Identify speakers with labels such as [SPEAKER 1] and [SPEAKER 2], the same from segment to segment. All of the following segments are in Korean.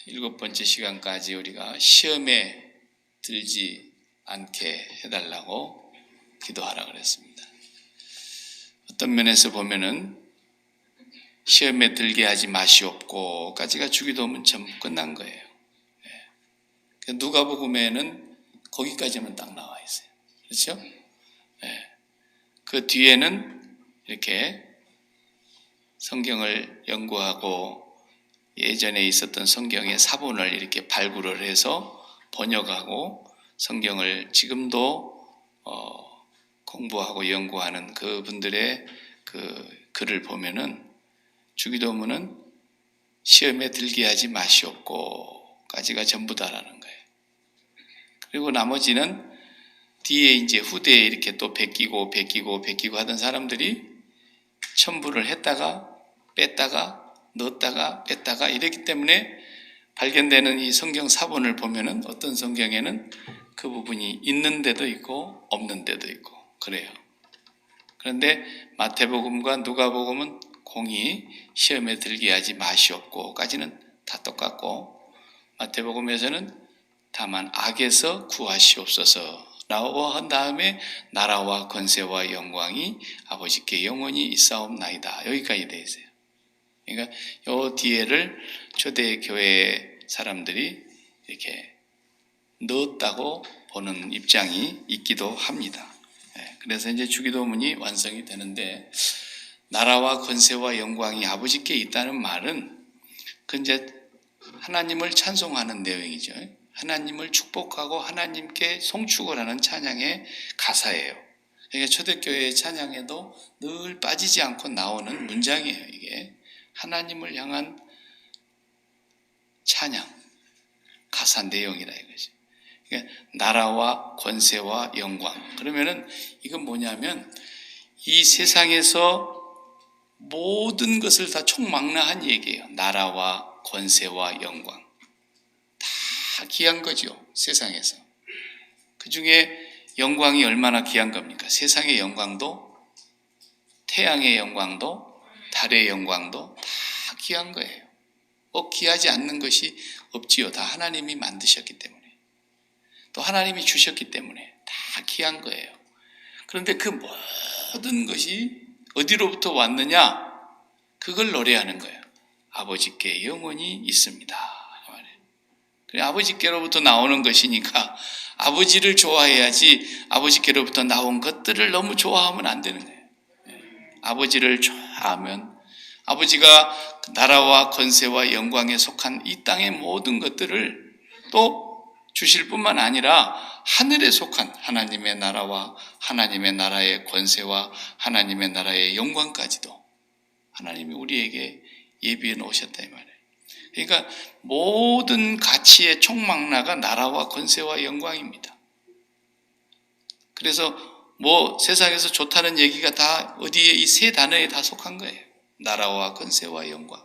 [SPEAKER 1] 7번째 시간까지 우리가 시험에 들지 않게 해달라고 기도하라 그랬습니다. 어떤 면에서 보면은 시험에 들게 하지 마시옵고까지가 주기도문 전부 끝난 거예요. 누가복음에는 거기까지만 딱 나와 있어요. 그렇죠? 그 뒤에는 이렇게 성경을 연구하고 예전에 있었던 성경의 사본을 이렇게 발굴을 해서 번역하고 성경을 지금도 공부하고 연구하는 그분들의 그 글을 보면은 주기도문은 시험에 들게 하지 마시옵고까지가 전부다라는 거예요. 그리고 나머지는 뒤에 이제 후대에 이렇게 또 베끼고 하던 사람들이 첨부를 했다가 뺐다가 넣었다가 뺐다가 이랬기 때문에 발견되는 이 성경 사본을 보면은 어떤 성경에는 그 부분이 있는 데도 있고 없는 데도 있고 그래요. 그런데 마태복음과 누가복음은 공히 시험에 들게 하지 마시옵고까지는 다 똑같고, 마태복음에서는 다만 악에서 구하시옵소서라고 한 다음에 나라와 권세와 영광이 아버지께 영원히 있사옵나이다, 여기까지 돼 있어요. 그러니까 요 뒤에를 초대교회 사람들이 이렇게 넣었다고 보는 입장이 있기도 합니다. 그래서 이제 주기도문이 완성이 되는데, 나라와 권세와 영광이 아버지께 있다는 말은 그 이제 하나님을 찬송하는 내용이죠. 하나님을 축복하고 하나님께 송축을 하는 찬양의 가사예요. 그러니까 초대교회의 찬양에도 늘 빠지지 않고 나오는 문장이에요. 이게 하나님을 향한 찬양, 가사 내용이라 이거지. 그러니까 나라와 권세와 영광. 그러면은 이건 뭐냐면 이 세상에서 모든 것을 다 총망라한 얘기예요. 나라와 권세와 영광. 다 귀한 거죠, 세상에서. 그 중에 영광이 얼마나 귀한 겁니까? 세상의 영광도, 태양의 영광도, 달의 영광도 다 귀한 거예요. 귀하지 않는 것이 없지요. 다 하나님이 만드셨기 때문에, 또 하나님이 주셨기 때문에 다 귀한 거예요. 그런데 그 모든 것이 어디로부터 왔느냐? 그걸 노래하는 거예요. 아버지께 영원히 있습니다. 아버지께로부터 나오는 것이니까 아버지를 좋아해야지, 아버지께로부터 나온 것들을 너무 좋아하면 안 되는 거예요. 아버지를 좋아하면 아버지가 나라와 권세와 영광에 속한 이 땅의 모든 것들을 또 주실 뿐만 아니라 하늘에 속한 하나님의 나라와 하나님의 나라의 권세와 하나님의 나라의 영광까지도 하나님이 우리에게 예비해 놓으셨다 이 말이에요. 그러니까 모든 가치의 총망라가 나라와 권세와 영광입니다. 그래서 뭐 세상에서 좋다는 얘기가 다 어디에 이 세 단어에 다 속한 거예요. 나라와 권세와 영광.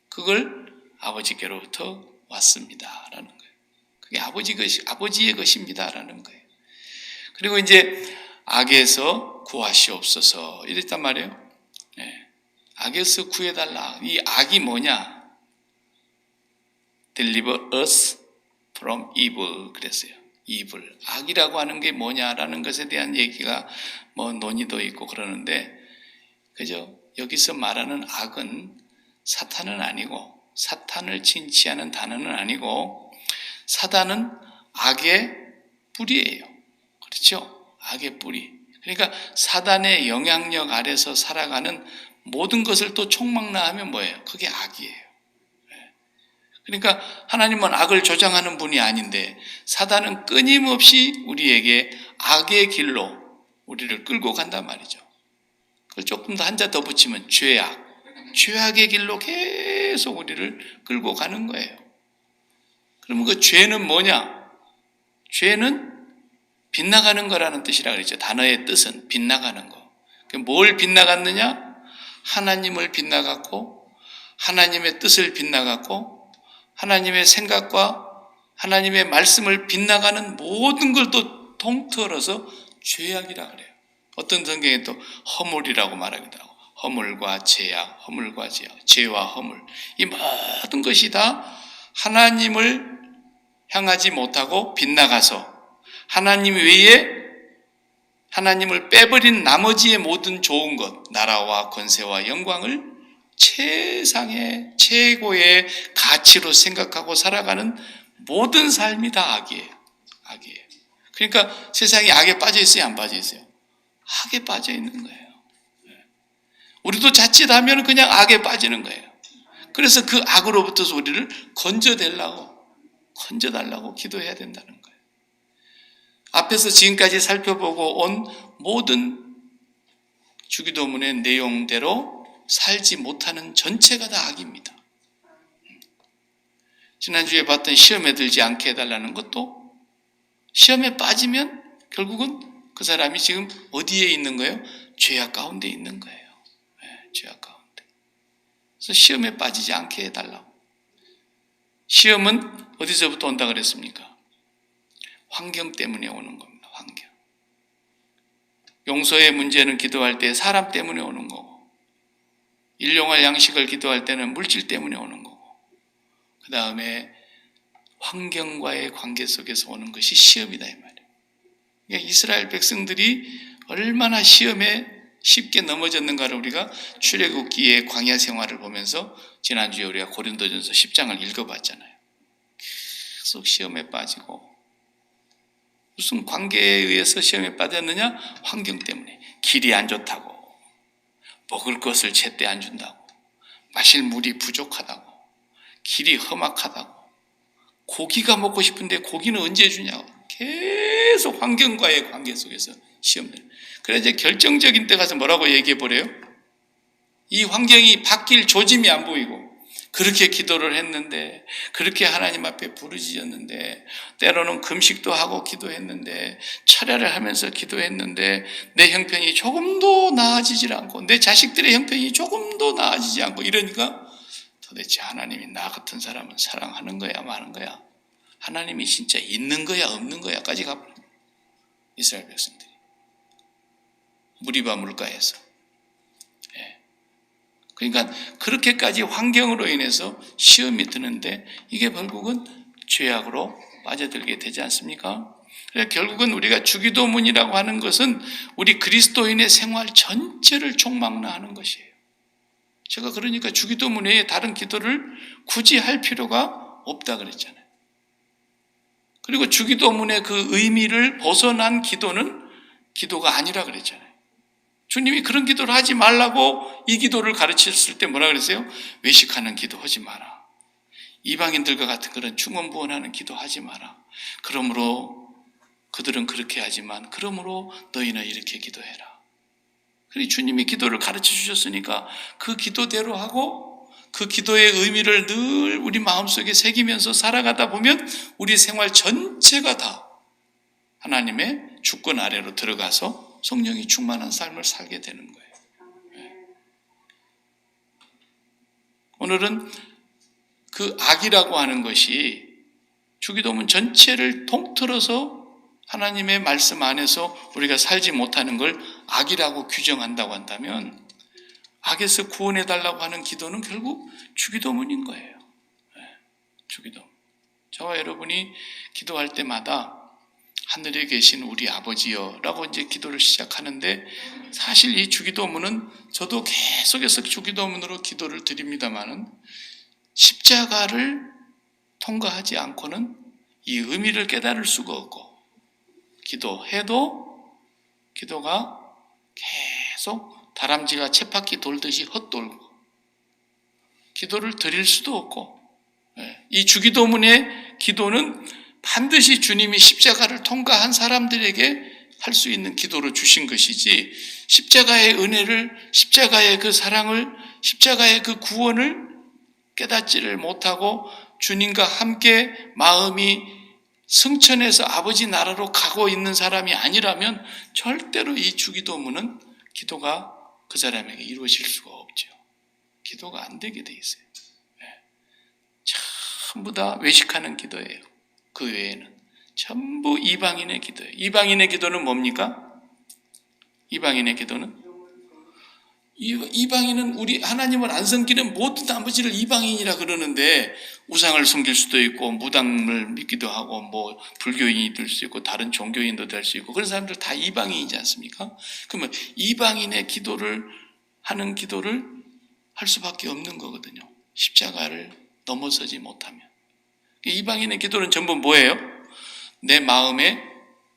[SPEAKER 1] 그걸 아버지께로부터 왔습니다라는 거예요. 그게 아버지의 것입니다라는 거예요. 그리고 이제 악에서 구하시옵소서 이랬단 말이에요. 악에서 구해달라. 이 악이 뭐냐? Deliver us from evil 그랬어요. evil. 악이라고 하는 게 뭐냐라는 것에 대한 얘기가 뭐 논의도 있고 그러는데, 그죠? 여기서 말하는 악은 사탄은 아니고, 사탄을 칭치하는 단어는 아니고, 사단은 악의 뿌리예요. 그렇죠? 악의 뿌리. 그러니까 사단의 영향력 아래서 살아가는 모든 것을 또 총망라하면 뭐예요? 그게 악이에요. 그러니까 하나님은 악을 조장하는 분이 아닌데 사단은 끊임없이 우리에게 악의 길로 우리를 끌고 간단 말이죠. 그걸 조금 더 한자 더 붙이면 죄악의 길로 계속 우리를 끌고 가는 거예요. 그러면 그 죄는 뭐냐? 죄는 빗나가는 거라는 뜻이라 그랬죠. 단어의 뜻은 빗나가는 거. 뭘 빗나갔느냐? 하나님을 빗나갔고, 하나님의 뜻을 빗나갔고, 하나님의 생각과 하나님의 말씀을 빗나가는 모든 걸 또 통틀어서 죄악이라 그래요. 어떤 성경에 또 허물이라고 말하기도 하고, 허물과 죄악, 죄와 허물, 이 모든 것이 다 하나님을 향하지 못하고 빗나가서 하나님 외에 하나님을 빼버린 나머지의 모든 좋은 것, 나라와 권세와 영광을 최상의 최고의 가치로 생각하고 살아가는 모든 삶이 다 악이에요. 악이에요. 그러니까 세상이 악에 빠져 있어요, 안 빠져 있어요? 악에 빠져 있는 거예요. 우리도 자칫하면 그냥 악에 빠지는 거예요. 그래서 그 악으로부터 우리를 건져달라고 기도해야 된다는 거예요. 앞에서 지금까지 살펴보고 온 모든 주기도문의 내용대로 살지 못하는 전체가 다 악입니다. 지난주에 봤던 시험에 들지 않게 해달라는 것도 시험에 빠지면 결국은 그 사람이 지금 어디에 있는 거예요? 죄악 가운데 있는 거예요. 죄악 가운데. 그래서 시험에 빠지지 않게 해달라고. 시험은 어디서부터 온다 그랬습니까? 환경 때문에 오는 겁니다. 환경. 용서의 문제는 기도할 때 사람 때문에 오는 거고, 일용할 양식을 기도할 때는 물질 때문에 오는 거고, 그 다음에 환경과의 관계 속에서 오는 것이 시험이다 이 말이에요. 그러니까 이스라엘 백성들이 얼마나 시험에 쉽게 넘어졌는가를 우리가 출애굽기의 광야 생활을 보면서 지난주에 우리가 고린도전서 10장을 읽어봤잖아요. 계속 시험에 빠지고, 무슨 관계에 의해서 시험에 빠졌느냐? 환경 때문에. 길이 안 좋다고, 먹을 것을 제때 안 준다고, 마실 물이 부족하다고, 길이 험악하다고, 고기가 먹고 싶은데 고기는 언제 주냐고, 계속 환경과의 관계 속에서 시험들. 그래서 이제 결정적인 때 가서 뭐라고 얘기해 보래요? 이 환경이 바뀔 조짐이 안 보이고, 그렇게 기도를 했는데, 그렇게 하나님 앞에 부르짖었는데, 때로는 금식도 하고 기도했는데, 철야를 하면서 기도했는데, 내 형편이 조금도 나아지질 않고, 내 자식들의 형편이 조금도 나아지지 않고, 이러니까 도대체 하나님이 나 같은 사람은 사랑하는 거야, 마는 거야? 하나님이 진짜 있는 거야, 없는 거야?까지 가버려요. 이스라엘 백성들이. 무리바 물가에서. 그러니까 그렇게까지 환경으로 인해서 시험이 드는데 이게 결국은 죄악으로 빠져들게 되지 않습니까? 그래서 결국은 우리가 주기도문이라고 하는 것은 우리 그리스도인의 생활 전체를 총망라하는 것이에요. 제가 그러니까 주기도문 외에 다른 기도를 굳이 할 필요가 없다 그랬잖아요. 그리고 주기도문의 그 의미를 벗어난 기도는 기도가 아니라 그랬잖아요. 주님이 그런 기도를 하지 말라고 이 기도를 가르쳤을 때 뭐라 그랬어요? 외식하는 기도 하지 마라. 이방인들과 같은 그런 중언부언하는 기도 하지 마라. 그러므로 그들은 그렇게 하지만 그러므로 너희는 이렇게 기도해라. 그리고 주님이 기도를 가르쳐 주셨으니까 그 기도대로 하고 그 기도의 의미를 늘 우리 마음속에 새기면서 살아가다 보면 우리 생활 전체가 다 하나님의 주권 아래로 들어가서 성령이 충만한 삶을 살게 되는 거예요. 오늘은 그 악이라고 하는 것이 주기도문 전체를 통틀어서 하나님의 말씀 안에서 우리가 살지 못하는 걸 악이라고 규정한다고 한다면 악에서 구원해달라고 하는 기도는 결국 주기도문인 거예요. 주기도문. 저와 여러분이 기도할 때마다 하늘에 계신 우리 아버지여 라고 이제 기도를 시작하는데, 사실 이 주기도문은 저도 계속해서 주기도문으로 기도를 드립니다마는 십자가를 통과하지 않고는 이 의미를 깨달을 수가 없고, 기도해도 기도가 계속 다람쥐가 쳇바퀴 돌듯이 헛돌고 기도를 드릴 수도 없고, 이 주기도문의 기도는 반드시 주님이 십자가를 통과한 사람들에게 할 수 있는 기도로 주신 것이지, 십자가의 은혜를, 십자가의 그 사랑을, 십자가의 그 구원을 깨닫지를 못하고 주님과 함께 마음이 승천해서 아버지 나라로 가고 있는 사람이 아니라면 절대로 이 주기도문은 기도가 그 사람에게 이루어질 수가 없죠. 기도가 안 되게 돼 있어요. 전부 다 외식하는 기도예요. 그 외에는 전부 이방인의 기도예요. 이방인의 기도는 뭡니까? 이방인의 기도는 이방인은 우리 하나님을 안 섬기는 모든 나머지를 이방인이라 그러는데 우상을 섬길 수도 있고 무당을 믿기도 하고 뭐 불교인이 될 수 있고 다른 종교인도 될 수 있고 그런 사람들 다 이방인이지 않습니까? 그러면 이방인의 기도를 하는 기도를 할 수밖에 없는 거거든요. 십자가를 넘어서지 못하면. 이방인의 기도는 전부 뭐예요? 내 마음에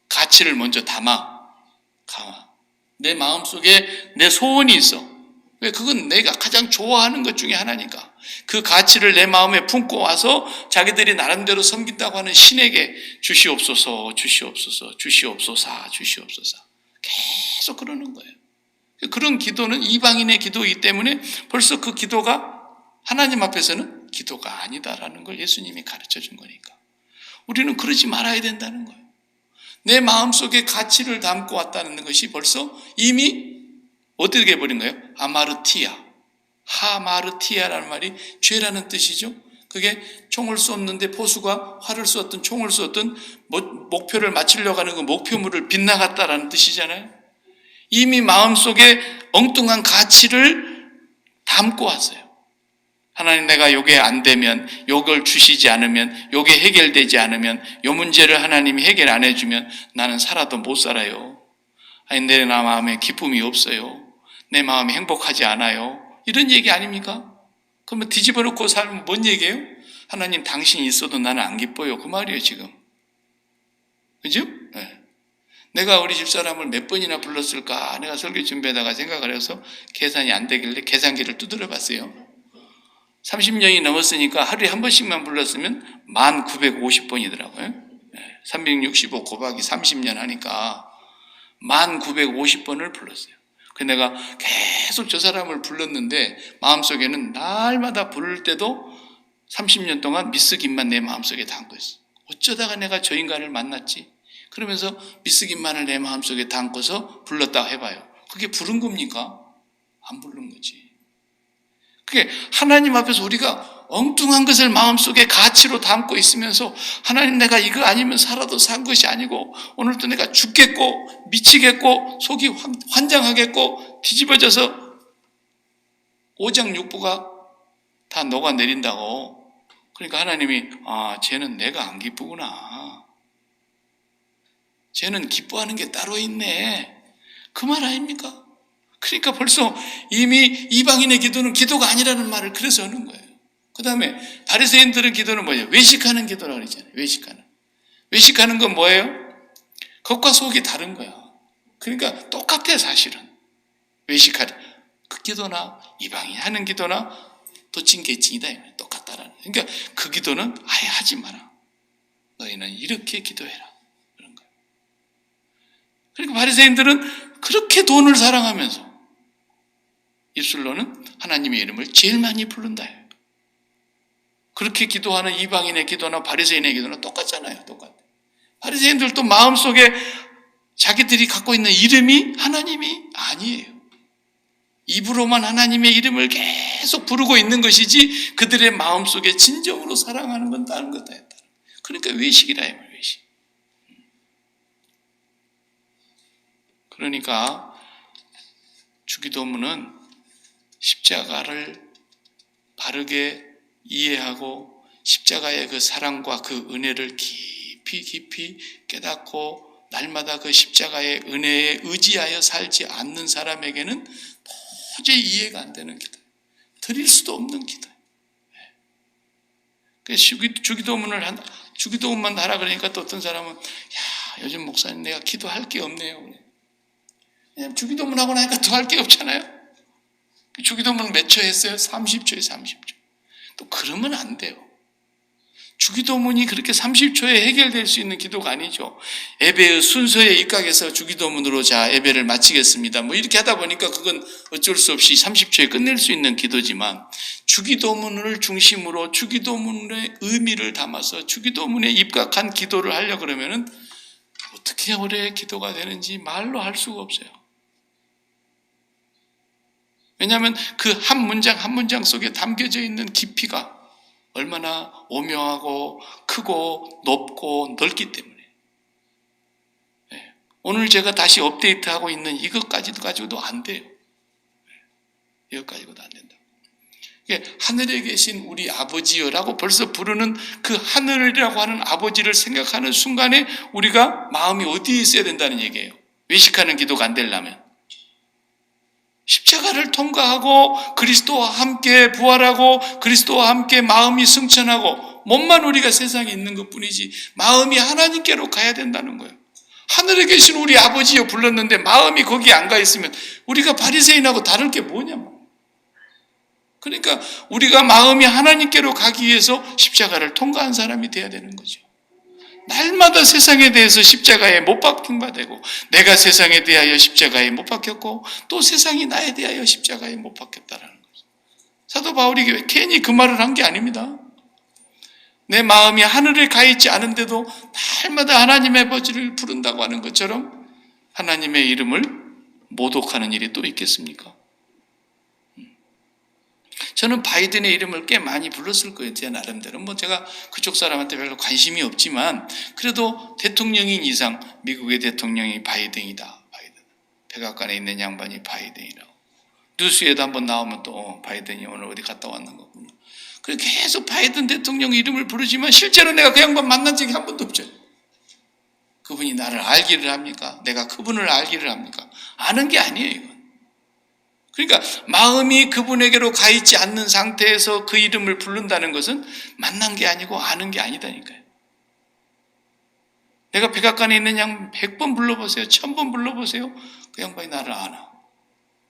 [SPEAKER 1] 가치를 먼저 담아. 내 마음속에 내 소원이 있어. 왜? 그건 내가 가장 좋아하는 것 중에 하나니까. 그 가치를 내 마음에 품고 와서 자기들이 나름대로 섬긴다고 하는 신에게 주시옵소서, 주시옵소서, 주시옵소서, 주시옵소서. 계속 그러는 거예요. 그런 기도는 이방인의 기도이기 때문에 벌써 그 기도가 하나님 앞에서는 기도가 아니다라는 걸 예수님이 가르쳐 준 거니까. 우리는 그러지 말아야 된다는 거예요. 내 마음속에 가치를 담고 왔다는 것이 벌써 이미 어떻게 해버린 거예요? 아마르티아, 하마르티아라는 말이 죄라는 뜻이죠. 그게 총을 쏘는데 포수가 활을 쏘았든 총을 쏘았든 목표를 맞추려고 하는 그 목표물을 빗나갔다라는 뜻이잖아요. 이미 마음속에 엉뚱한 가치를 담고 왔어요. 하나님, 내가 요게 안 되면, 요걸 주시지 않으면, 요게 해결되지 않으면, 요 문제를 하나님이 해결 안 해주면 나는 살아도 못 살아요. 아니, 내 마음에 기쁨이 없어요. 내 마음이 행복하지 않아요. 이런 얘기 아닙니까? 그러면 뒤집어 놓고 살면 뭔 얘기예요? 하나님, 당신이 있어도 나는 안 기뻐요. 그 말이에요, 지금. 그죠? 네. 내가 우리 집사람을 몇 번이나 불렀을까? 내가 설교 준비하다가 생각을 해서 계산이 안 되길래 계산기를 두드려 봤어요. 30년이 넘었으니까 하루에 한 번씩만 불렀으면 1950번이더라고요. 365 곱하기 30년 하니까 1950번을 불렀어요. 그래서 내가 계속 저 사람을 불렀는데 마음속에는 날마다 부를 때도 30년 동안 미스김만 내 마음속에 담고 있어. 어쩌다가 내가 저 인간을 만났지? 그러면서 미스김만을 내 마음속에 담고서 불렀다 해봐요. 그게 부른 겁니까? 안 부른 거지. 그게 하나님 앞에서 우리가 엉뚱한 것을 마음속에 가치로 담고 있으면서 하나님, 내가 이거 아니면 살아도 산 것이 아니고 오늘도 내가 죽겠고 미치겠고 속이 환장하겠고 뒤집어져서 오장육부가 다 녹아내린다고. 그러니까 하나님이 쟤는 내가 안 기쁘구나. 쟤는 기뻐하는 게 따로 있네. 그 말 아닙니까? 그러니까 벌써 이미 이방인의 기도는 기도가 아니라는 말을 그래서 하는 거예요. 그 다음에 바리새인들의 기도는 뭐예요? 외식하는 기도라고 그러잖아요. 외식하는 건 뭐예요? 겉과 속이 다른 거야. 그러니까 똑같아 사실은. 외식하는 그 기도나 이방인이 하는 기도나 도찐개찐이다. 똑같다라는. 그러니까 그 기도는 아예 하지 마라. 너희는 이렇게 기도해라. 그런 거예요. 그러니까 바리새인들은 그렇게 돈을 사랑하면서 입술로는 하나님의 이름을 제일 많이 부른다. 그렇게 기도하는 이방인의 기도나 바리새인의 기도는 똑같잖아요. 똑같아. 바리새인들도 마음속에 자기들이 갖고 있는 이름이 하나님이 아니에요. 입으로만 하나님의 이름을 계속 부르고 있는 것이지 그들의 마음속에 진정으로 사랑하는 건 다른 거다. 그러니까 외식이라 해요. 외식. 그러니까 주기도문은 십자가를 바르게 이해하고 십자가의 그 사랑과 그 은혜를 깊이 깨닫고 날마다 그 십자가의 은혜에 의지하여 살지 않는 사람에게는 도저히 이해가 안 되는 기도, 드릴 수도 없는 기도. 주기도문만 하라 그러니까 또 어떤 사람은 요즘 목사님 내가 기도할 게 없네요. 그냥 주기도문 하고 나니까 더 할 게 없잖아요. 주기도문 몇 초 했어요? 30초에 30초. 또 그러면 안 돼요. 주기도문이 그렇게 30초에 해결될 수 있는 기도가 아니죠. 예배의 순서에 입각해서 주기도문으로 자 예배를 마치겠습니다. 뭐 이렇게 하다 보니까 그건 어쩔 수 없이 30초에 끝낼 수 있는 기도지만 주기도문을 중심으로 주기도문의 의미를 담아서 주기도문에 입각한 기도를 하려고 그러면은 어떻게 오래 기도가 되는지 말로 할 수가 없어요. 왜냐하면 그 한 문장 한 문장 속에 담겨져 있는 깊이가 얼마나 오묘하고 크고 높고 넓기 때문에. 오늘 제가 다시 업데이트하고 있는 이것까지도 가지고도 안 돼요. 여기까지도 안 된다. 하늘에 계신 우리 아버지여라고 벌써 부르는 그 하늘이라고 하는 아버지를 생각하는 순간에 우리가 마음이 어디에 있어야 된다는 얘기예요. 외식하는 기도가 안 되려면. 십자가를 통과하고 그리스도와 함께 부활하고 그리스도와 함께 마음이 승천하고 몸만 우리가 세상에 있는 것뿐이지 마음이 하나님께로 가야 된다는 거예요. 하늘에 계신 우리 아버지여 불렀는데 마음이 거기에 안 가 있으면 우리가 바리새인하고 다를 게 뭐냐. 그러니까 우리가 마음이 하나님께로 가기 위해서 십자가를 통과한 사람이 돼야 되는 거죠. 날마다 세상에 대해서 십자가에 못 박힌 바 되고 내가 세상에 대하여 십자가에 못 박혔고 또 세상이 나에 대하여 십자가에 못 박혔다라는 거죠. 사도 바울이 괜히 그 말을 한 게 아닙니다. 내 마음이 하늘에 가 있지 않은데도 날마다 하나님의 아버지를 부른다고 하는 것처럼 하나님의 이름을 모독하는 일이 또 있겠습니까? 저는 바이든의 이름을 꽤 많이 불렀을 거예요. 제 나름대로. 제가 그쪽 사람한테 별로 관심이 없지만 그래도 대통령인 이상 미국의 대통령이 바이든이다. 바이든. 백악관에 있는 양반이 바이든이라고. 뉴스에도 한번 나오면 또 바이든이 오늘 어디 갔다 왔는 거구나. 그래서 계속 바이든 대통령 이름을 부르지만 실제로 내가 그 양반 만난 적이 한 번도 없죠. 그분이 나를 알기를 합니까? 내가 그분을 알기를 합니까? 아는 게 아니에요, 이건. 그러니까 마음이 그분에게로 가 있지 않는 상태에서 그 이름을 부른다는 것은 만난 게 아니고 아는 게 아니다니까요. 내가 백악관에 있는 양 100번 불러보세요. 1000번 불러보세요. 그 양반이 나를 아나.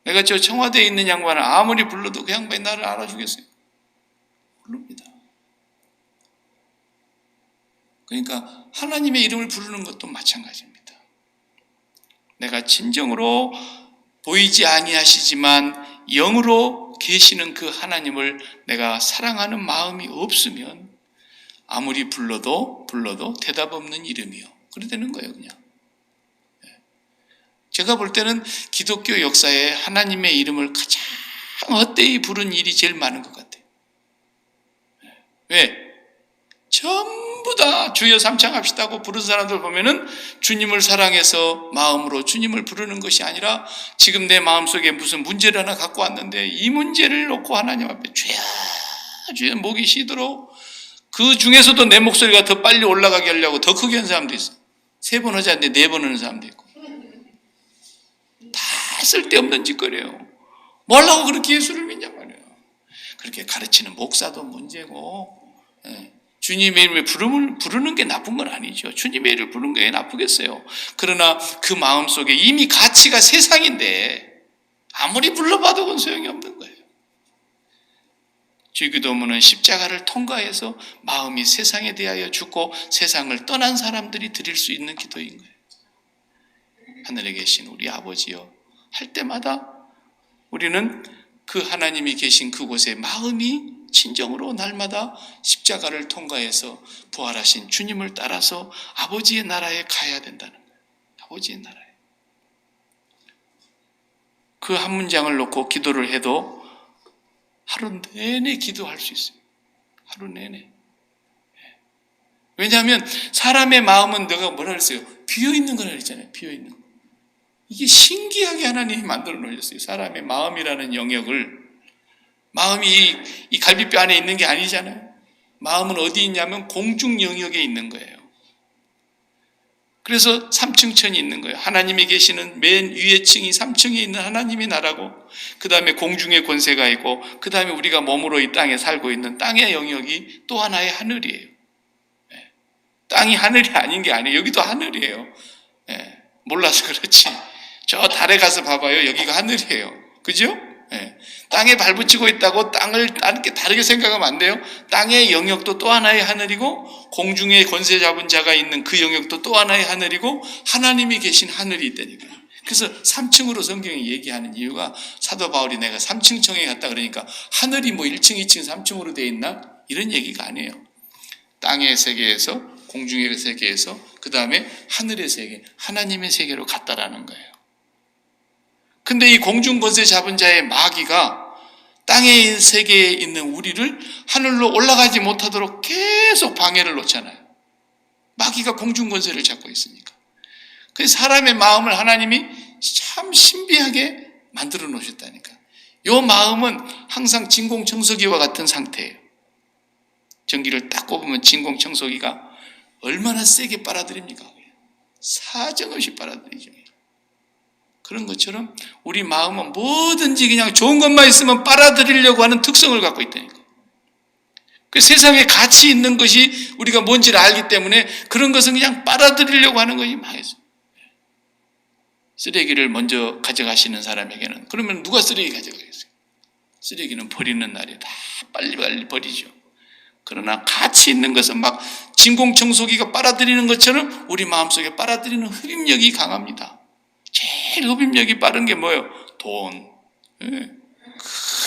[SPEAKER 1] 내가 저 청와대에 있는 양반을 아무리 불러도 그 양반이 나를 알아주겠어요? 모릅니다. 그러니까 하나님의 이름을 부르는 것도 마찬가지입니다. 내가 진정으로 보이지 아니하시지만 영으로 계시는 그 하나님을 내가 사랑하는 마음이 없으면 아무리 불러도 대답 없는 이름이요. 그래 되는 거예요, 그냥. 제가 볼 때는 기독교 역사에 하나님의 이름을 가장 헛되이 부른 일이 제일 많은 것 같아요. 왜? 전부 다 주여 삼창합시다 하고 부른 사람들 보면은 주님을 사랑해서 마음으로 주님을 부르는 것이 아니라 지금 내 마음속에 무슨 문제를 하나 갖고 왔는데 이 문제를 놓고 하나님 앞에 주여 주여 목이 쉬도록 그 중에서도 내 목소리가 더 빨리 올라가게 하려고 더 크게 하는 사람도 있어. 3번 하지 않는데 4번 하는 사람도 있고. 다 쓸데없는 짓거리예요. 뭐라고 그렇게 예수를 믿냐 말이에요. 그렇게 가르치는 목사도 문제고 주님의 이름을 부르는 게 나쁜 건 아니죠. 주님의 이름을 부르는 게 나쁘겠어요. 그러나 그 마음속에 이미 가치가 세상인데 아무리 불러봐도 그건 소용이 없는 거예요. 주기도문은 십자가를 통과해서 마음이 세상에 대하여 죽고 세상을 떠난 사람들이 드릴 수 있는 기도인 거예요. 하늘에 계신 우리 아버지여 할 때마다 우리는 그 하나님이 계신 그곳에 마음이 진정으로 날마다 십자가를 통과해서 부활하신 주님을 따라서 아버지의 나라에 가야 된다는 거예요. 아버지의 나라에. 그 한 문장을 놓고 기도를 해도 하루 내내 기도할 수 있어요. 하루 내내. 왜냐하면 사람의 마음은 내가 뭐라 그랬어요? 비어있는 거라 그랬잖아요. 비어있는 거. 이게 신기하게 하나님이 만들어 놓으셨어요. 사람의 마음이라는 영역을. 마음이 이 갈비뼈 안에 있는 게 아니잖아요. 마음은 어디 있냐면 공중 영역에 있는 거예요. 그래서 3층천이 있는 거예요. 하나님이 계시는 맨 위에 층이 3층에 있는 하나님의 나라고 그 다음에 공중의 권세가 있고 그 다음에 우리가 몸으로 이 땅에 살고 있는 땅의 영역이 또 하나의 하늘이에요. 땅이 하늘이 아닌 게 아니에요. 여기도 하늘이에요. 몰라서 그렇지. 저 달에 가서 봐봐요. 여기가 하늘이에요. 그죠? 땅에 발붙이고 있다고 땅을 다르게 생각하면 안 돼요. 땅의 영역도 또 하나의 하늘이고 공중에 권세 잡은 자가 있는 그 영역도 또 하나의 하늘이고 하나님이 계신 하늘이 있다니까요. 그래서 3층으로 성경이 얘기하는 이유가 사도 바울이 내가 3층청에 갔다 그러니까 하늘이 뭐 1층, 2층, 3층으로 되어 있나? 이런 얘기가 아니에요. 땅의 세계에서 공중의 세계에서 그 다음에 하늘의 세계, 하나님의 세계로 갔다라는 거예요. 근데 이 공중 권세 잡은 자의 마귀가 땅의 세계에 있는 우리를 하늘로 올라가지 못하도록 계속 방해를 놓잖아요. 마귀가 공중 권세를 잡고 있으니까. 그래서 사람의 마음을 하나님이 참 신비하게 만들어 놓으셨다니까. 요 마음은 항상 진공청소기와 같은 상태예요. 전기를 딱 꼽으면 진공청소기가 얼마나 세게 빨아들입니까? 사정없이 빨아들이죠. 그런 것처럼 우리 마음은 뭐든지 그냥 좋은 것만 있으면 빨아들이려고 하는 특성을 갖고 있다니까. 그 세상에 가치 있는 것이 우리가 뭔지를 알기 때문에 그런 것은 그냥 빨아들이려고 하는 것이 망했어요. 쓰레기를 먼저 가져가시는 사람에게는 그러면 누가 쓰레기 가져가겠어요? 쓰레기는 버리는 날이 다 빨리빨리 버리죠. 그러나 가치 있는 것은 막 진공청소기가 빨아들이는 것처럼 우리 마음속에 빨아들이는 흡입력이 강합니다. 제일 흡입력이 빠른 게 뭐예요? 돈.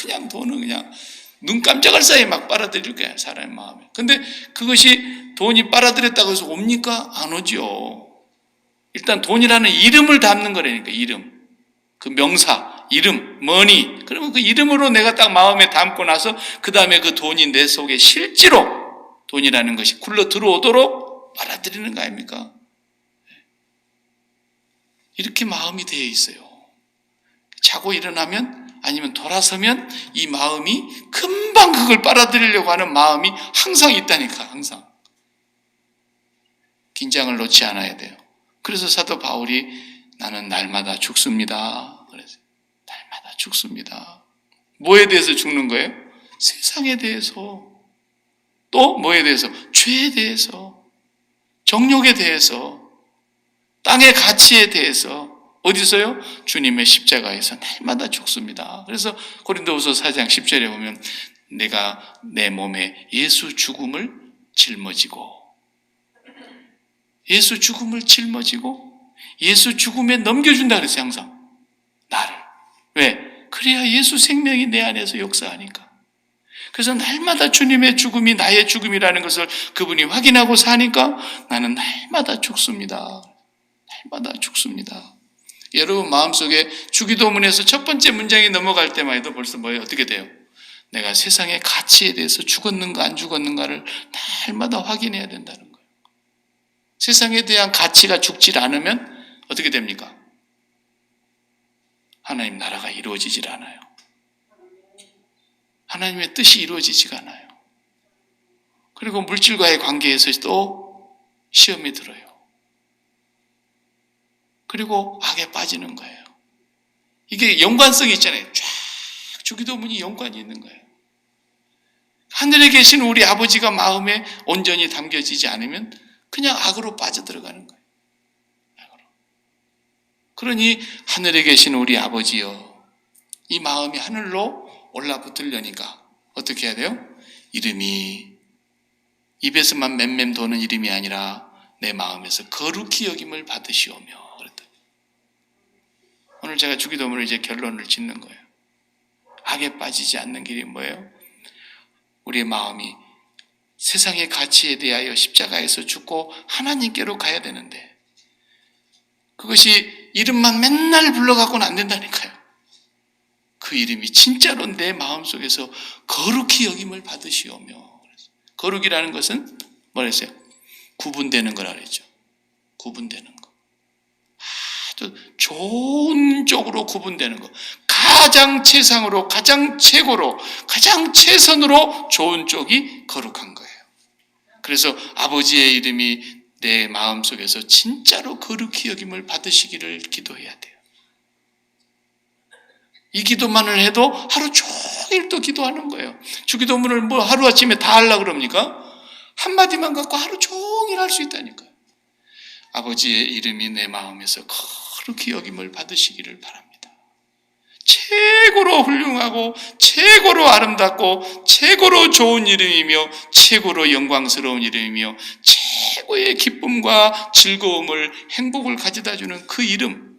[SPEAKER 1] 그냥 돈은 그냥 눈 깜짝할 사이에 막 빨아들일 거야, 사람의 마음에. 근데 그것이 돈이 빨아들였다고 해서 옵니까? 안 오죠. 일단 돈이라는 이름을 담는 거라니까, 이름. 그 명사, 이름, 머니. 그러면 그 이름으로 내가 딱 마음에 담고 나서 그 다음에 그 돈이 내 속에 실제로 돈이라는 것이 굴러 들어오도록 빨아들이는 거 아닙니까? 이렇게 마음이 되어 있어요. 자고 일어나면 아니면 돌아서면 이 마음이 금방 그걸 빨아들이려고 하는 마음이 항상 있다니까, 항상. 긴장을 놓지 않아야 돼요. 그래서 사도 바울이 나는 날마다 죽습니다. 그래서 날마다 죽습니다. 뭐에 대해서 죽는 거예요? 세상에 대해서. 또 뭐에 대해서? 죄에 대해서. 정욕에 대해서. 땅의 가치에 대해서. 어디서요? 주님의 십자가에서 날마다 죽습니다. 그래서 고린도후서 4장 10절에 보면 내가 내 몸에 예수 죽음을 짊어지고 예수 죽음을 짊어지고 예수 죽음에 넘겨준다 그랬어요. 항상 나를. 왜? 그래야 예수 생명이 내 안에서 역사하니까. 그래서 날마다 주님의 죽음이 나의 죽음이라는 것을 그분이 확인하고 사니까 나는 날마다 죽습니다. 날마다 죽습니다. 여러분 마음속에 주기도문에서 첫 번째 문장이 넘어갈 때만 해도 벌써 뭐예요? 어떻게 돼요? 내가 세상의 가치에 대해서 죽었는가 안 죽었는가를 날마다 확인해야 된다는 거예요. 세상에 대한 가치가 죽질 않으면 어떻게 됩니까? 하나님 나라가 이루어지질 않아요. 하나님의 뜻이 이루어지지가 않아요. 그리고 물질과의 관계에서도 시험이 들어요. 그리고 악에 빠지는 거예요. 이게 연관성이 있잖아요. 쫙 주기도문이 연관이 있는 거예요. 하늘에 계신 우리 아버지가 마음에 온전히 담겨지지 않으면 그냥 악으로 빠져들어가는 거예요. 악으로. 그러니 하늘에 계신 우리 아버지여, 이 마음이 하늘로 올라붙으려니까 어떻게 해야 돼요? 이름이 입에서만 맴맴 도는 이름이 아니라 내 마음에서 거룩히 여김을 받으시오며. 그랬다. 오늘 제가 주기도문을 이제 결론을 짓는 거예요. 악에 빠지지 않는 길이 뭐예요? 우리의 마음이 세상의 가치에 대하여 십자가에서 죽고 하나님께로 가야 되는데 그것이 이름만 맨날 불러갖고는 안 된다니까요. 그 이름이 진짜로 내 마음속에서 거룩히 여김을 받으시오며. 거룩이라는 것은 뭐라 했어요? 구분되는 거라 그랬죠. 구분되는 거. 아주 좋은 쪽으로 구분되는 거. 가장 최상으로, 가장 최고로, 가장 최선으로 좋은 쪽이 거룩한 거예요. 그래서 아버지의 이름이 내 마음속에서 진짜로 거룩히 여김을 받으시기를 기도해야 돼요. 이 기도만을 해도 하루 종일 또 기도하는 거예요. 주기도문을 뭐 하루아침에 다 하려고 그럽니까? 한마디만 갖고 하루 종일 할 수 있다니까요. 아버지의 이름이 내 마음에서 거룩히 여김을 받으시기를 바랍니다. 최고로 훌륭하고 최고로 아름답고 최고로 좋은 이름이며 최고로 영광스러운 이름이며 최고의 기쁨과 즐거움을 행복을 가져다 주는 그 이름,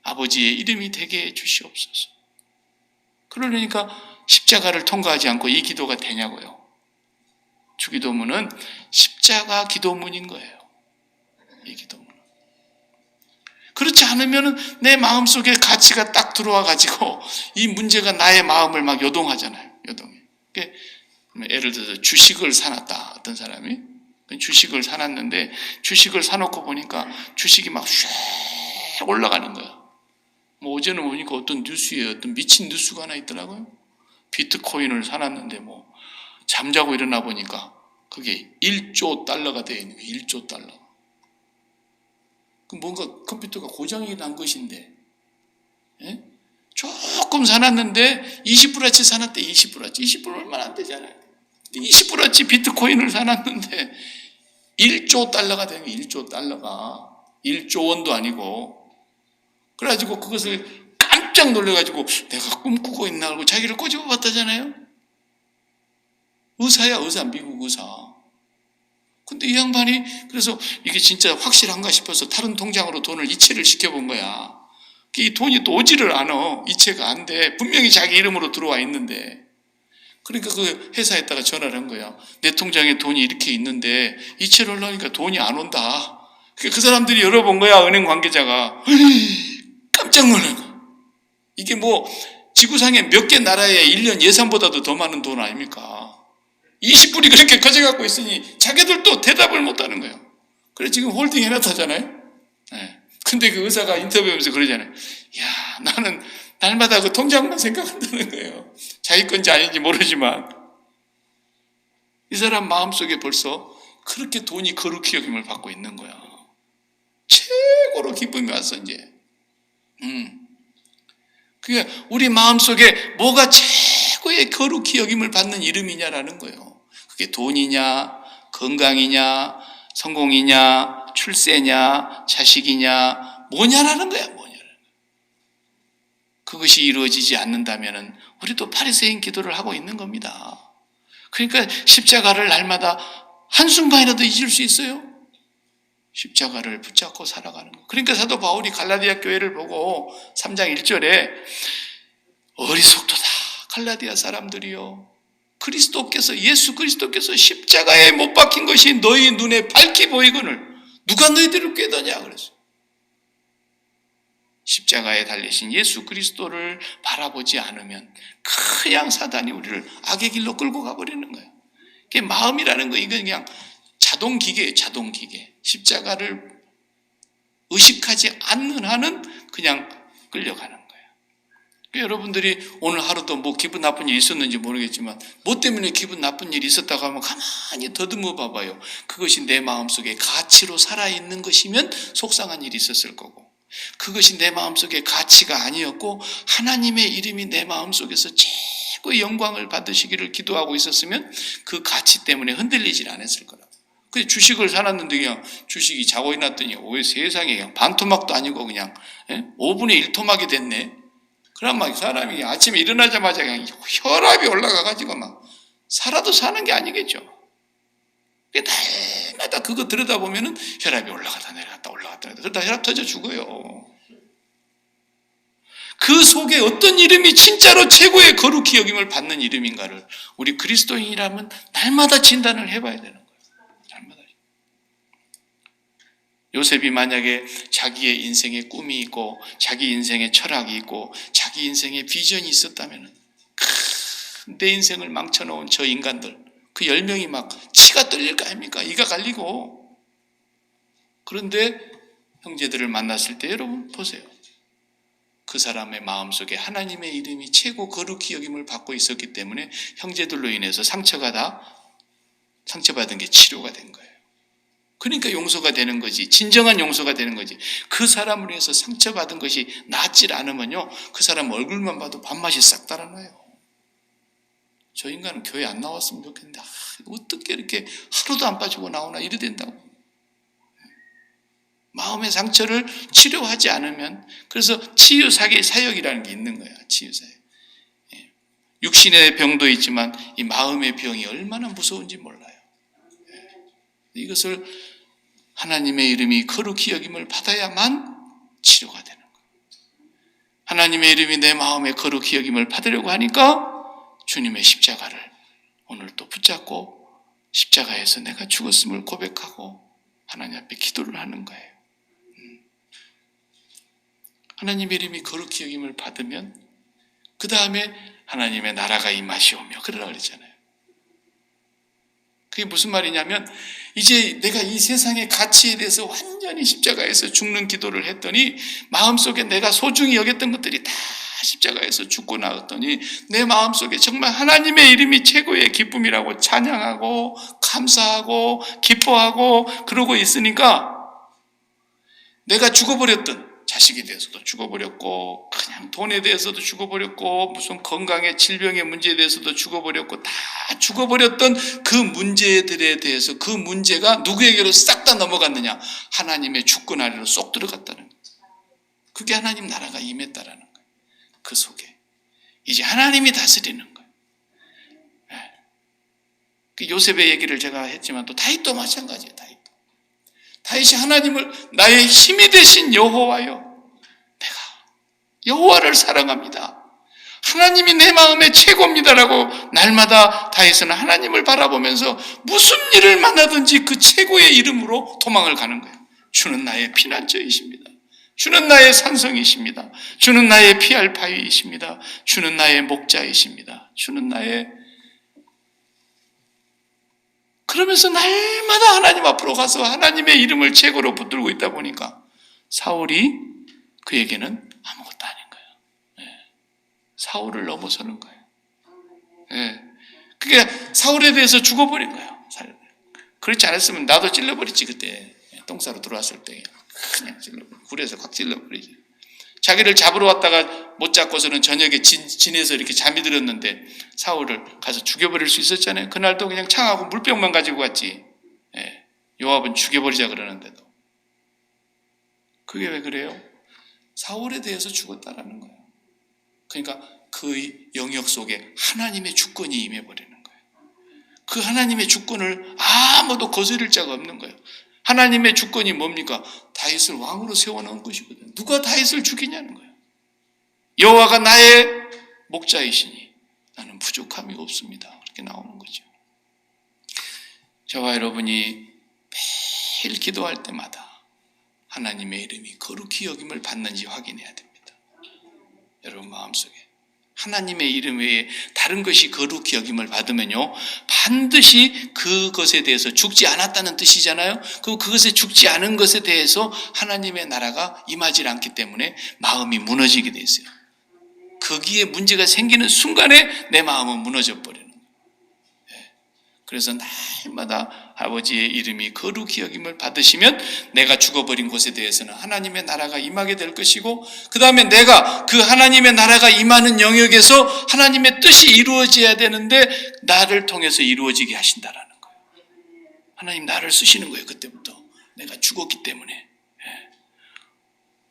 [SPEAKER 1] 아버지의 이름이 되게 해 주시옵소서. 그러니까 십자가를 통과하지 않고 이 기도가 되냐고요. 주기도문은 십자가 기도문인 거예요. 이 기도문은. 그렇지 않으면 내 마음속에 가치가 딱 들어와가지고 이 문제가 나의 마음을 막 요동하잖아요. 요동해. 예를 들어서 주식을 사놨다. 어떤 사람이. 주식을 사놨는데 주식을 사놓고 보니까 주식이 막 슉 올라가는 거야. 뭐 어제는 보니까 어떤 뉴스에 어떤 미친 뉴스가 하나 있더라고요. 비트코인을 사놨는데 뭐 잠자고 일어나 보니까 그게 1조 달러가 되어 있는 거예요. 1조 달러. 그 뭔가 컴퓨터가 고장이 난 것인데, 예? 조금 사놨는데 20불어치 사놨대. 20불어치. 20불 얼마 안 되잖아요. 20불어치 비트코인을 사놨는데 1조 달러가 되는 거예요. 1조 달러가. 1조 원도 아니고. 그래가지고 그것을 깜짝 놀래가지고 내가 꿈꾸고 있나 하고 자기를 꼬집어 봤다잖아요. 의사야, 의사. 미국 의사. 근데 이 양반이 그래서 이게 진짜 확실한가 싶어서 다른 통장으로 돈을 이체를 시켜본 거야. 이 돈이 또 오지를 않아. 이체가 안 돼. 분명히 자기 이름으로 들어와 있는데. 그러니까 그 회사에다가 전화를 한 거야. 내 통장에 돈이 이렇게 있는데 이체를 하려니까 돈이 안 온다. 그 사람들이 열어본 거야. 은행 관계자가. 깜짝 놀란 거야. 이게 뭐 지구상에 몇 개 나라의 1년 예산보다도 더 많은 돈 아닙니까? 20불이 그렇게 커져갖고 있으니 자기들도 대답을 못하는 거예요. 그래 지금 홀딩 해놨다잖아요. 네. 근데 그 의사가 인터뷰하면서 그러잖아요. 야, 나는 날마다 그 통장만 생각한다는 거예요. 자기 건지 아닌지 모르지만 이 사람 마음속에 벌써 그렇게 돈이 거룩히 여김을 받고 있는 거야. 최고로 기쁨이 왔어 이제. 그게 우리 마음속에 뭐가 최고의 거룩히 여김을 받는 이름이냐라는 거예요. 그게 돈이냐, 건강이냐, 성공이냐, 출세냐, 자식이냐, 뭐냐라는 거야, 뭐냐라는 거야. 그것이 이루어지지 않는다면은 우리도 바리새인 기도를 하고 있는 겁니다. 그러니까 십자가를 날마다 한순간이라도 잊을 수 있어요? 십자가를 붙잡고 살아가는 거. 그러니까 사도 바울이 갈라디아 교회를 보고 3장 1절에 어리석도다 갈라디아 사람들이요, 예수 그리스도께서 십자가에 못 박힌 것이 너희 눈에 밝히 보이거늘 누가 너희들을 꾀더냐 그랬어요. 십자가에 달리신 예수 그리스도를 바라보지 않으면 그냥 사단이 우리를 악의 길로 끌고 가버리는 거예요. 그게 마음이라는 거, 이건 그냥 자동기계예요. 자동기계. 십자가를 의식하지 않는 한은 그냥 끌려가는 거예요. 여러분들이 오늘 하루도 뭐 기분 나쁜 일이 있었는지 모르겠지만 뭐 때문에 기분 나쁜 일이 있었다고 하면 가만히 더듬어 봐봐요. 그것이 내 마음속에 가치로 살아있는 것이면 속상한 일이 있었을 거고, 그것이 내 마음속에 가치가 아니었고 하나님의 이름이 내 마음속에서 최고의 영광을 받으시기를 기도하고 있었으면 그 가치 때문에 흔들리질 않았을 거라고. 근데 주식을 사놨는데 그냥 주식이 자고 일어났더니 왜 세상에 그냥 반토막도 아니고 그냥 5분의 1토막이 됐네. 그럼 막 사람이 아침에 일어나자마자 그냥 혈압이 올라가가지고 막 살아도 사는 게 아니겠죠. 날마다 그거 들여다보면은 혈압이 올라갔다 내려갔다 올라갔다 내려갔다 그러다 혈압 터져 죽어요. 그 속에 어떤 이름이 진짜로 최고의 거룩히 여김을 받는 이름인가를 우리 그리스도인이라면 날마다 진단을 해봐야 되는 거예요. 날마다. 요셉이 만약에 자기의 인생의 꿈이 있고 자기 인생의 철학이 있고 자기 인생의 비전이 있었다면 내 인생을 망쳐놓은 저 인간들 그 10명이 막 치가 떨릴 거 아닙니까? 이가 갈리고. 그런데 형제들을 만났을 때 여러분 보세요. 그 사람의 마음속에 하나님의 이름이 최고 거룩히 여김을 받고 있었기 때문에 형제들로 인해서 상처받은 게 치료가 된 거예요. 그러니까 용서가 되는 거지. 진정한 용서가 되는 거지. 그 사람을 위해서 상처받은 것이 낫질 않으면요, 그 사람 얼굴만 봐도 밥맛이 싹 달아나요. 저 인간은 교회 안 나왔으면 좋겠는데 어떻게 이렇게 하루도 안 빠지고 나오나 이래 된다고. 마음의 상처를 치료하지 않으면, 그래서 치유사역이라는 게 있는 거야. 치유사역. 육신의 병도 있지만 이 마음의 병이 얼마나 무서운지 몰라요. 이것을 하나님의 이름이 거룩히 여김을 받아야만 치료가 되는 거예요. 하나님의 이름이 내 마음에 거룩히 여김을 받으려고 하니까 주님의 십자가를 오늘 또 붙잡고 십자가에서 내가 죽었음을 고백하고 하나님 앞에 기도를 하는 거예요. 하나님의 이름이 거룩히 여김을 받으면 그 다음에 하나님의 나라가 임하시오며 그러라 그랬잖아요. 그게 무슨 말이냐면 이제 내가 이 세상의 가치에 대해서 완전히 십자가에서 죽는 기도를 했더니 마음속에 내가 소중히 여겼던 것들이 다 십자가에서 죽고 나왔더니 내 마음속에 정말 하나님의 이름이 최고의 기쁨이라고 찬양하고 감사하고 기뻐하고 그러고 있으니까 내가 죽어버렸던 자식에 대해서도 죽어버렸고 그냥 돈에 대해서도 죽어버렸고 무슨 건강의 질병의 문제에 대해서도 죽어버렸고 다 죽어버렸던 그 문제들에 대해서 그 문제가 누구에게로 싹 다 넘어갔느냐? 하나님의 주권 아래로 쏙 들어갔다는 거예요. 그게 하나님 나라가 임했다라는 거예요. 그 속에 이제 하나님이 다스리는 거예요. 그 요셉의 얘기를 제가 했지만 또 다윗도 마찬가지예요. 다윗이 하나님을 나의 힘이 되신 여호와여, 내가 여호와를 사랑합니다. 하나님이 내 마음의 최고입니다라고 날마다 다윗은 하나님을 바라보면서 무슨 일을 만나든지 그 최고의 이름으로 도망을 가는 거예요. 주는 나의 피난처이십니다. 주는 나의 산성이십니다. 주는 나의 피할 바위이십니다. 주는 나의 목자이십니다. 주는 나의 그러면서 날마다 하나님 앞으로 가서 하나님의 이름을 최고로 붙들고 있다 보니까 사울이 그에게는 아무것도 아닌 거예요. 사울을 넘어서는 거예요. 그게 사울에 대해서 죽어버린 거예요. 그렇지 않았으면 나도 찔러버렸지. 그때 똥 싸러 들어왔을 때 그냥 굴에서 확 찔러버리지. 자기를 잡으러 왔다가 못 잡고서는 저녁에 진에서 이렇게 잠이 들었는데 사울을 가서 죽여버릴 수 있었잖아요. 그날도 그냥 창하고 물병만 가지고 갔지. 요압은 죽여버리자 그러는데도. 그게 왜 그래요? 사울에 대해서 죽었다라는 거예요. 그러니까 그 영역 속에 하나님의 주권이 임해버리는 거예요. 그 하나님의 주권을 아무도 거스릴 자가 없는 거예요. 하나님의 주권이 뭡니까? 다윗을 왕으로 세워놓은 것이거든요. 누가 다윗을 죽이냐는 거예요. 여호와가 나의 목자이시니 나는 부족함이 없습니다. 그렇게 나오는 거죠. 저와 여러분이 매일 기도할 때마다 하나님의 이름이 거룩히 여김을 받는지 확인해야 됩니다. 여러분 마음속에 하나님의 이름 외에 다른 것이 거룩히 여김을 받으면요 반드시 그것에 대해서 죽지 않았다는 뜻이잖아요. 그것에 죽지 않은 것에 대해서 하나님의 나라가 임하지 않기 때문에 마음이 무너지게 돼 있어요. 거기에 문제가 생기는 순간에 내 마음은 무너져 버리는 거예요. 그래서 날마다 아버지의 이름이 거룩히 여김을 받으시면 내가 죽어버린 곳에 대해서는 하나님의 나라가 임하게 될 것이고 그 다음에 내가 그 하나님의 나라가 임하는 영역에서 하나님의 뜻이 이루어져야 되는데 나를 통해서 이루어지게 하신다라는 거예요. 하나님 나를 쓰시는 거예요. 그때부터 내가 죽었기 때문에.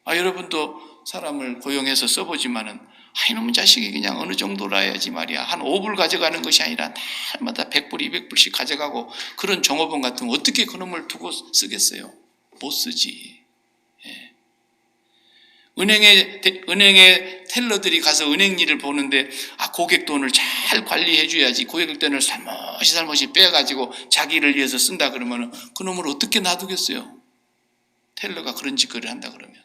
[SPEAKER 1] 여러분도 사람을 고용해서 써보지만은 이놈의 자식이 그냥 어느 정도라 해야지 말이야. 한 5불 가져가는 것이 아니라 날마다 100불, 200불씩 가져가고 그런 종업원 같은 거 어떻게 그놈을 두고 쓰겠어요? 못 쓰지. 은행에 텔러들이 가서 은행 일을 보는데 고객 돈을 잘 관리해 줘야지 고객 돈을 살며시 빼가지고 자기를 위해서 쓴다 그러면 그놈을 어떻게 놔두겠어요? 텔러가 그런 짓거리를 한다 그러면.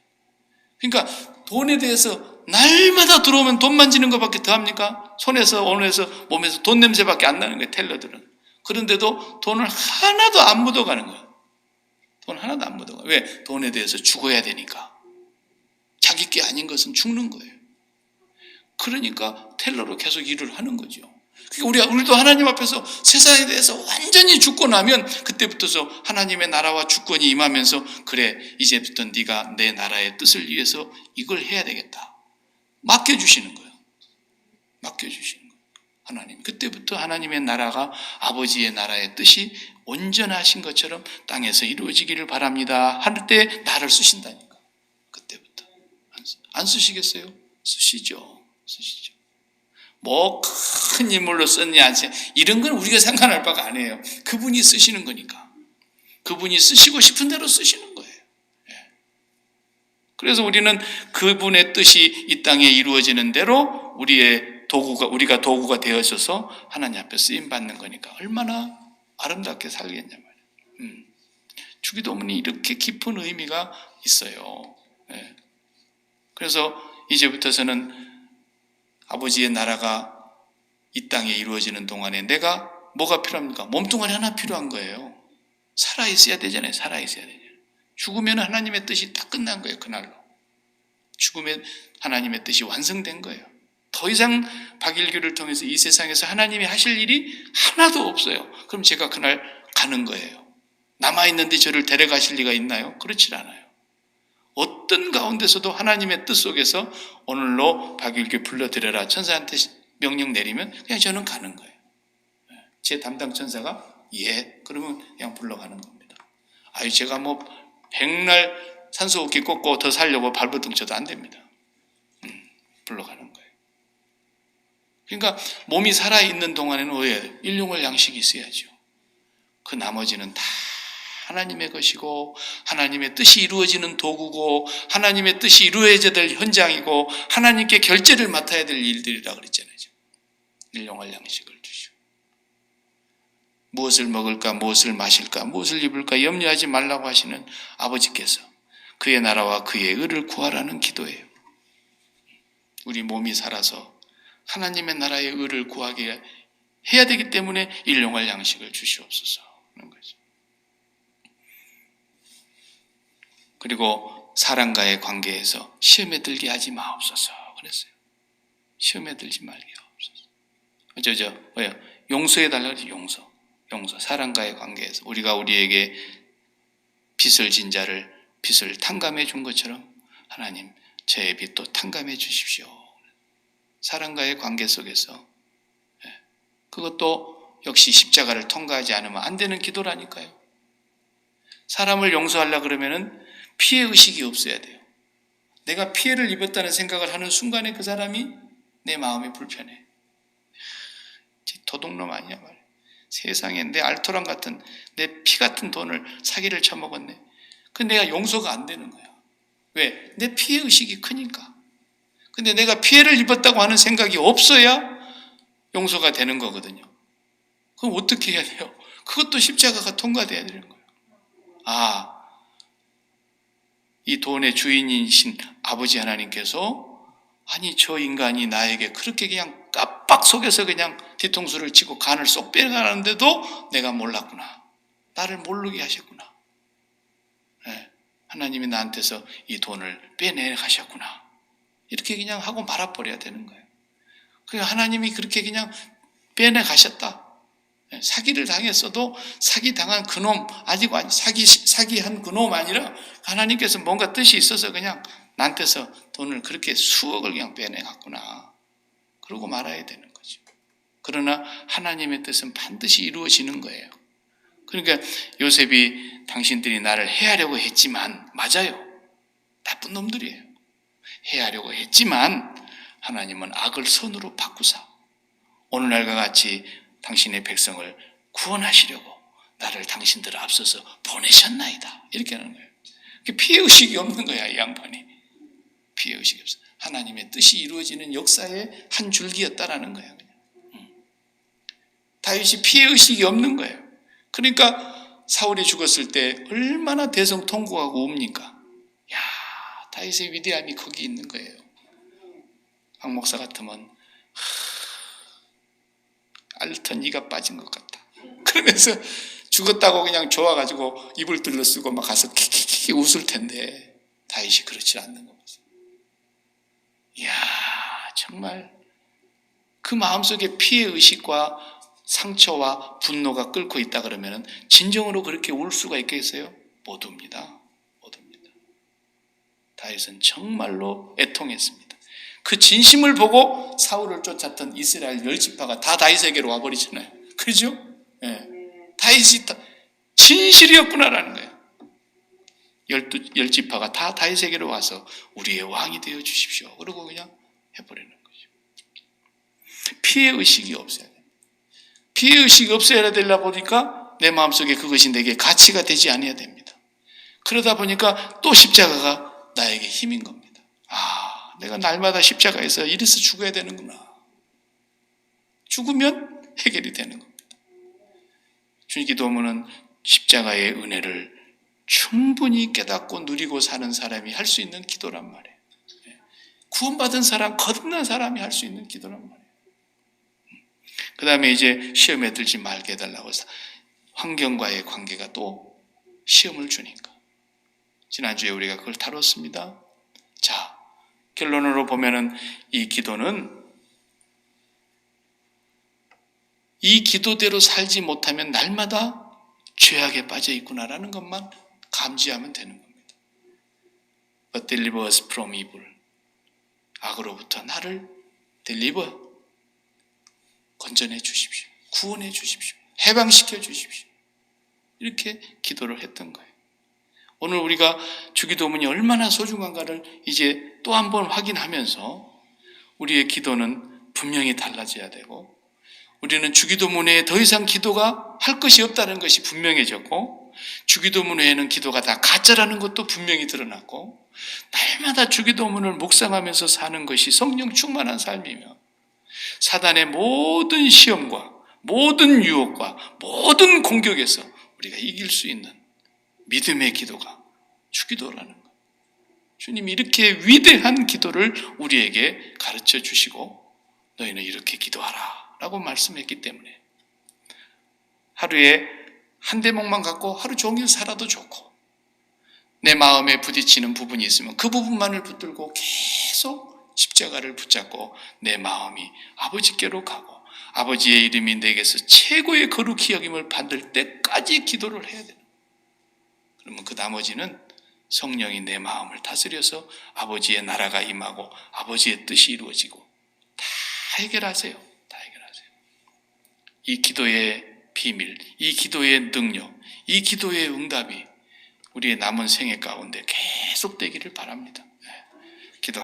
[SPEAKER 1] 그러니까 돈에 대해서 날마다 들어오면 돈 만지는 것밖에 더 합니까? 손에서 온에서 몸에서 돈 냄새밖에 안 나는 거예요. 텔러들은. 그런데도 돈을 하나도 안 묻어가는 거예요. 돈 하나도 안 묻어가. 왜? 돈에 대해서 죽어야 되니까. 자기 게 아닌 것은 죽는 거예요. 그러니까 텔러로 계속 일을 하는 거죠. 그러니까 우리도 하나님 앞에서 세상에 대해서 완전히 죽고 나면 그때부터서 하나님의 나라와 주권이 임하면서 그래 이제부터 네가 내 나라의 뜻을 위해서 이걸 해야 되겠다. 맡겨주시는 거예요. 맡겨주시는 거예요. 하나님. 그때부터 하나님의 나라가 아버지의 나라의 뜻이 온전하신 것처럼 땅에서 이루어지기를 바랍니다. 할 때 나를 쓰신다니까. 그때부터. 안 쓰시겠어요? 쓰시죠. 쓰시죠. 뭐 큰 인물로 썼냐 안 썼냐 이런 건 우리가 상관할 바가 아니에요. 그분이 쓰시는 거니까. 그분이 쓰시고 싶은 대로 쓰시는 거예요. 그래서 우리는 그분의 뜻이 이 땅에 이루어지는 대로 우리가 도구가 되어져서 하나님 앞에 쓰임 받는 거니까 얼마나 아름답게 살겠냐 말이에요. 주기도문이 이렇게 깊은 의미가 있어요. 그래서 이제부터서는 아버지의 나라가 이 땅에 이루어지는 동안에 내가 뭐가 필요합니까? 몸뚱아리 하나 필요한 거예요. 살아있어야 되잖아요. 살아있어야 되잖아요. 죽으면 하나님의 뜻이 딱 끝난 거예요. 그날로. 죽으면 하나님의 뜻이 완성된 거예요. 더 이상 박일규를 통해서 이 세상에서 하나님이 하실 일이 하나도 없어요. 그럼 제가 그날 가는 거예요. 남아있는데 저를 데려가실 리가 있나요? 그렇지 않아요. 어떤 가운데서도 하나님의 뜻 속에서 오늘로 박일규 불러들여라 천사한테 명령 내리면 그냥 저는 가는 거예요. 제 담당 천사가 예 그러면 그냥 불러가는 겁니다. 아유 제가 뭐 백날 산소호흡기 꽂고 더 살려고 발버둥 쳐도 안 됩니다. 불러가는 거예요. 그러니까 몸이 살아있는 동안에는 왜 일용할 양식이 있어야죠. 그 나머지는 다 하나님의 것이고 하나님의 뜻이 이루어지는 도구고 하나님의 뜻이 이루어져야 될 현장이고 하나님께 결제를 맡아야 될 일들이라 그랬잖아요. 일용할 양식을 주시고 무엇을 먹을까 무엇을 마실까 무엇을 입을까 염려하지 말라고 하시는 아버지께서 그의 나라와 그의 의를 구하라는 기도예요. 우리 몸이 살아서 하나님의 나라의 의를 구하게 해야 되기 때문에 일용할 양식을 주시옵소서 하는 거죠. 그리고 사람과의 관계에서 시험에 들게 하지 마옵소서 그랬어요. 시험에 들지 말게 하옵소서. 왜요? 용서해달라고 했지. 용서. 사람과의 관계에서 우리가 우리에게 빚을 진 자를 빚을 탕감해 준 것처럼 하나님 저의 빚도 탕감해 주십시오. 사람과의 관계 속에서 그것도 역시 십자가를 통과하지 않으면 안 되는 기도라니까요. 사람을 용서하려고 그러면은 피해의식이 없어야 돼요. 내가 피해를 입었다는 생각을 하는 순간에 그 사람이 내 마음이 불편해. 도둑놈 아니야 말이야. 세상에 내 알토란 같은 내 피 같은 돈을 사기를 쳐먹었네. 근데 내가 용서가 안 되는 거야. 왜? 내 피해의식이 크니까. 근데 내가 피해를 입었다고 하는 생각이 없어야 용서가 되는 거거든요. 그럼 어떻게 해야 돼요? 그것도 십자가가 통과돼야 되는 거예요. 이 돈의 주인이신 아버지 하나님께서 아니 저 인간이 나에게 그렇게 그냥 깜빡 속여서 그냥 뒤통수를 치고 간을 쏙 빼가는데도 내가 몰랐구나. 나를 모르게 하셨구나. 하나님이 나한테서 이 돈을 빼내 가셨구나. 이렇게 그냥 하고 말아버려야 되는 거예요. 그러니까 하나님이 그렇게 그냥 빼내 가셨다. 사기를 당했어도 사기 당한 그놈 아직 사기한 그놈 아니라 하나님께서 뭔가 뜻이 있어서 그냥 나한테서 돈을 그렇게 수억을 그냥 빼내 갔구나. 그러고 말아야 되는 거죠. 그러나 하나님의 뜻은 반드시 이루어지는 거예요. 그러니까 요셉이 당신들이 나를 해하려고 했지만 맞아요. 나쁜 놈들이에요. 해하려고 했지만 하나님은 악을 선으로 바꾸사 오늘날과 같이 당신의 백성을 구원하시려고 나를 당신들 앞서서 보내셨나이다. 이렇게 하는 거예요. 피해의식이 없는 거야, 이 양반이. 피해의식이 없어. 하나님의 뜻이 이루어지는 역사의 한 줄기였다라는 거야. 다윗이 피해의식이 없는 거예요. 그러니까 사울이 죽었을 때 얼마나 대성통곡하고 웁니까? 야, 다윗의 위대함이 거기 있는 거예요. 박 목사 같으면 알턴 이가 빠진 것 같다. 그러면서 죽었다고 그냥 좋아가지고 입을 들러쓰고 막 가서 키키키 웃을 텐데 다윗이 그렇지 않는 거 보세요. 이야, 정말 그 마음속에 피해의식과 상처와 분노가 끓고 있다 그러면 진정으로 그렇게 울 수가 있겠어요? 못 웁니다. 못 웁니다. 다윗은 정말로 애통했습니다. 그 진심을 보고 사울을 쫓았던 이스라엘 10지파가 다 다윗에게로 와버리잖아요. 그죠? 예. 다윗이 진실이었구나라는 거예요. 10지파가 다 다윗에게로 와서 우리의 왕이 되어 주십시오. 그러고 그냥 해버리는 거죠. 피해의식이 없어야 돼요. 피해의식이 없어야 되려 보니까 내 마음속에 그것이 내게 가치가 되지 않아야 됩니다. 그러다 보니까 또 십자가가 나에게 힘인 겁니다. 내가 날마다 십자가에서 이래서 죽어야 되는구나. 죽으면 해결이 되는 겁니다. 주님 기도문은 십자가의 은혜를 충분히 깨닫고 누리고 사는 사람이 할 수 있는 기도란 말이에요. 구원받은 사람, 거듭난 사람이 할 수 있는 기도란 말이에요. 그 다음에 이제 시험에 들지 말게 해달라고 해서 환경과의 관계가 또 시험을 주니까. 지난주에 우리가 그걸 다뤘습니다. 자, 결론으로 보면은 이 기도는 이 기도대로 살지 못하면 날마다 죄악에 빠져 있구나라는 것만 감지하면 되는 겁니다. But deliver us from evil. 악으로부터 나를 deliver, 건져내 주십시오. 구원해 주십시오. 해방시켜 주십시오. 이렇게 기도를 했던 거예요. 오늘 우리가 주기도문이 얼마나 소중한가를 이제 또 한 번 확인하면서 우리의 기도는 분명히 달라져야 되고, 우리는 주기도문 외에 더 이상 기도가 할 것이 없다는 것이 분명해졌고, 주기도문 외에는 기도가 다 가짜라는 것도 분명히 드러났고, 날마다 주기도문을 묵상하면서 사는 것이 성령 충만한 삶이며, 사단의 모든 시험과 모든 유혹과 모든 공격에서 우리가 이길 수 있는 믿음의 기도가 주기도라는 것. 주님이 이렇게 위대한 기도를 우리에게 가르쳐 주시고 너희는 이렇게 기도하라 라고 말씀했기 때문에 하루에 한 대목만 갖고 하루 종일 살아도 좋고, 내 마음에 부딪히는 부분이 있으면 그 부분만을 붙들고 계속 십자가를 붙잡고 내 마음이 아버지께로 가고 아버지의 이름이 내게서 최고의 거룩히 여김을 받을 때까지 기도를 해야 돼요. 그러면 그 나머지는 성령이 내 마음을 다스려서 아버지의 나라가 임하고 아버지의 뜻이 이루어지고 다 해결하세요. 다 해결하세요. 이 기도의 비밀, 이 기도의 능력, 이 기도의 응답이 우리의 남은 생애 가운데 계속되기를 바랍니다.